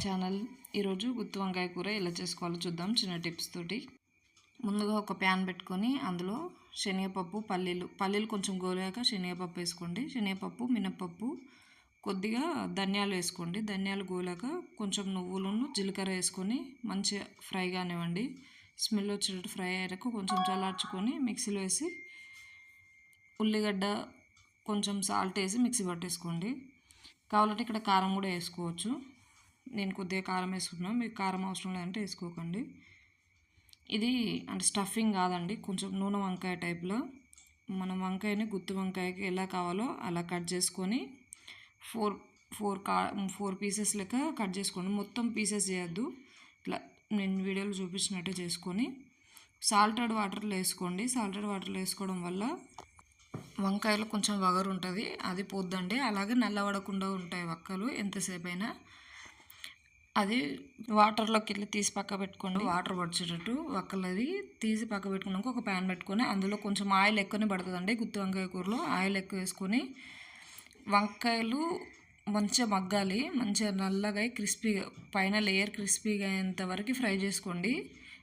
Channel. ఈరోజు గుత్తి వంకాయ కూర ఎలా చేసుకోవాలో చూద్దాం చిన్న టిప్స్ తోటి. ముందుగా ఒక ప్యాన్ పెట్టుకొని అందులో శనగపప్పు, పల్లీలు కొంచెం గోలాక శనగపప్పు వేసుకోండి. శనగపప్పు, మినప్పప్పు, కొద్దిగా ధనియాలు వేసుకోండి. ధనియాలు గోలాక కొంచెం నువ్వులను, జీలకర్ర వేసుకొని మంచిగా ఫ్రై కానివ్వండి. స్మెల్ వచ్చేటట్టు ఫ్రై అయ్యాక కొంచెం చల్లార్చుకొని మిక్సీలో వేసి ఉల్లిగడ్డ కొంచెం సాల్ట్ వేసి మిక్సీ పట్టేసుకోండి. కావాలంటే ఇక్కడ కారం కూడా వేసుకోవచ్చు. నేను కొద్దిగా కారం వేసుకున్నాను, మీకు కారం అవసరం లేదంటే వేసుకోకండి. ఇది అంటే స్టఫింగ్ కాదండి, కొంచెం నూనె వంకాయ టైప్లో. మనం వంకాయని గుత్తి వంకాయకి ఎలా కావాలో అలా కట్ చేసుకొని ఫోర్ పీసెస్ లెక్క కట్ చేసుకోండి. మొత్తం పీసెస్ చేయొద్దు, ఇట్లా నేను వీడియోలో చూపించినట్టు చేసుకొని సాల్టెడ్ వాటర్లో వేసుకోండి. సాల్టెడ్ వాటర్లో వేసుకోవడం వల్ల వంకాయలు కొంచెం వగరు ఉంటుంది, అది పోద్దండి. అలాగే నల్లబడకుండా ఉంటాయి వక్కలు ఎంతసేపు అయినా. అది వాటర్లోకి వెళ్ళి తీసి పక్క పెట్టుకోండి. వాటర్ పడిచేటట్టు వక్కలది తీసి పక్క పెట్టుకున్నాక ఒక ప్యాన్ పెట్టుకొని అందులో కొంచెం ఆయిల్ ఎక్కువనే పడుతుందండి. గుత్తి వంకాయ కూరలో ఆయిల్ ఎక్కువ వేసుకొని వంకాయలు మంచిగా మగ్గాలి, మంచిగా నల్లగా క్రిస్పీగా పైన లేయర్ క్రిస్పీగా అయ్యేంత వరకు ఫ్రై చేసుకోండి.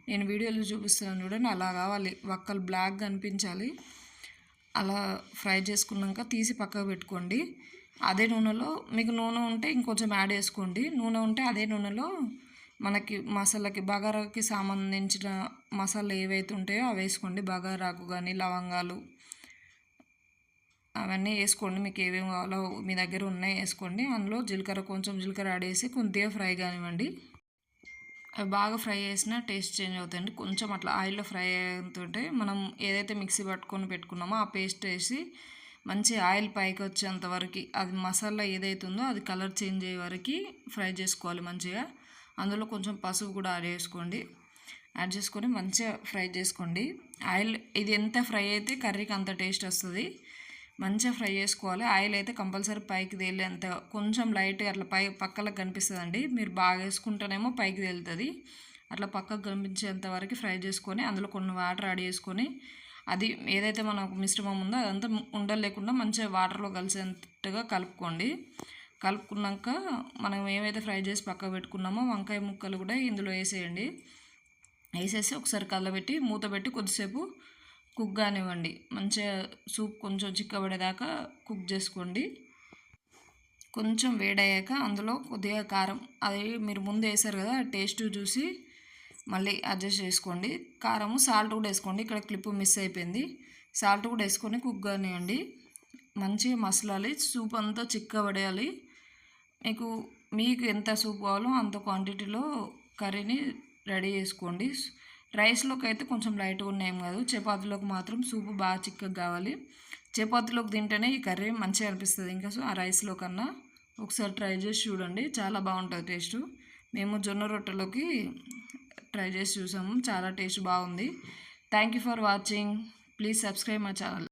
నేను వీడియోలో చూపిస్తున్నాను చూడండి, అలా కావాలి. వక్కలు బ్లాక్గా అనిపించాలి. అలా ఫ్రై చేసుకున్నాక తీసి పక్కకు పెట్టుకోండి. అదే నూనెలో మీకు నూనె ఉంటే ఇంకొంచెం యాడ్ చేసుకోండి. నూనె ఉంటే అదే నూనెలో మనకి మసాలాకి బగారాకి సంబంధించిన మసాలా ఏవైతే ఉంటాయో అవి వేసుకోండి. బగారాకు కానీ లవంగాలు అవన్నీ వేసుకోండి. మీకు ఏమేమి కావాలో మీ దగ్గర ఉన్నాయి వేసుకోండి. అందులో కొంచెం జీలకర్ర యాడ్ చేసి కొద్దిగా ఫ్రై కానివ్వండి. అవి బాగా ఫ్రై చేసినా టేస్ట్ చేంజ్ అవుతాయండి. కొంచెం అట్లా ఆయిల్లో ఫ్రై అవుతుంటే మనం ఏదైతే మిక్సీ పెట్టుకున్నామో ఆ పేస్ట్ వేసి మంచి ఆయిల్ పైకి వచ్చేంత వరకు, అది మసాలా ఏదైతే ఉందో అది కలర్ చేంజ్ అయ్యే వరకు ఫ్రై చేసుకోవాలి మంచిగా. అందులో కొంచెం పసుపు కూడా యాడ్ చేసుకొని మంచిగా ఫ్రై చేసుకోండి. ఆయిల్ ఇది ఎంత ఫ్రై అయితే కర్రీకి అంత టేస్ట్ వస్తుంది. మంచిగా ఫ్రై చేసుకోవాలి. ఆయిల్ అయితే కంపల్సరీ పైకి తేలేంత కొంచెం లైట్గా అట్లా పక్కలకు కనిపిస్తుందండి. మీరు బాగా వేసుకుంటేనేమో పైకి తేలుతుంది. అట్లా పక్కకు కనిపించేంత వరకు ఫ్రై చేసుకొని అందులో కొన్ని వాటర్ యాడ్ చేసుకొని అది ఏదైతే మనకు మిశ్రమం ఉందో అదంతా ఉండలు లేకుండా మంచిగా వాటర్లో కలిసేంతగా కలుపుకున్నాక మనం ఏమైతే ఫ్రై చేసి పక్కకు పెట్టుకున్నామో వంకాయ ముక్కలు కూడా ఇందులో వేసేయండి. వేసేసి ఒకసారి కలబెట్టి మూత పెట్టి కొద్దిసేపు కుక్ కానివ్వండి. మంచిగా సూప్ కొంచెం చిక్కబడేదాకా కుక్ చేసుకోండి. కొంచెం వేడయ్యాక అందులో కొద్దిగా కారం, అది మీరు ముందు వేసారు కదా, టేస్ట్ చూసి మళ్ళీ అడ్జస్ట్ చేసుకోండి. కారము సాల్ట్ కూడా వేసుకోండి. ఇక్కడ క్లిప్ మిస్ అయిపోయింది. సాల్ట్ కూడా వేసుకొని కుక్ కానివ్వండి. మంచిగా మసలాలి, సూప్ అంతా చిక్కబడేయాలి. మీకు ఎంత సూప్ కావాలో అంత క్వాంటిటీలో కర్రీని రెడీ చేసుకోండి. రైస్లోకి అయితే కొంచెం లైట్గా ఉన్నాయేం కాదు, చపాతీలోకి మాత్రం సూపు బాగా చిక్కగా కావాలి. చపాతీలోకి తింటేనే ఈ కర్రీ మంచిగా అనిపిస్తుంది. ఇంకా ఆ రైస్లో కన్నా ఒకసారి ట్రై చేసి చూడండి, చాలా బాగుంటుంది టేస్ట్. మేము జొన్న రొట్టెలోకి ట్రై చేసి చూసాము, చాలా టేస్ట్ బాగుంది. Thank you for watching. Please subscribe my channel.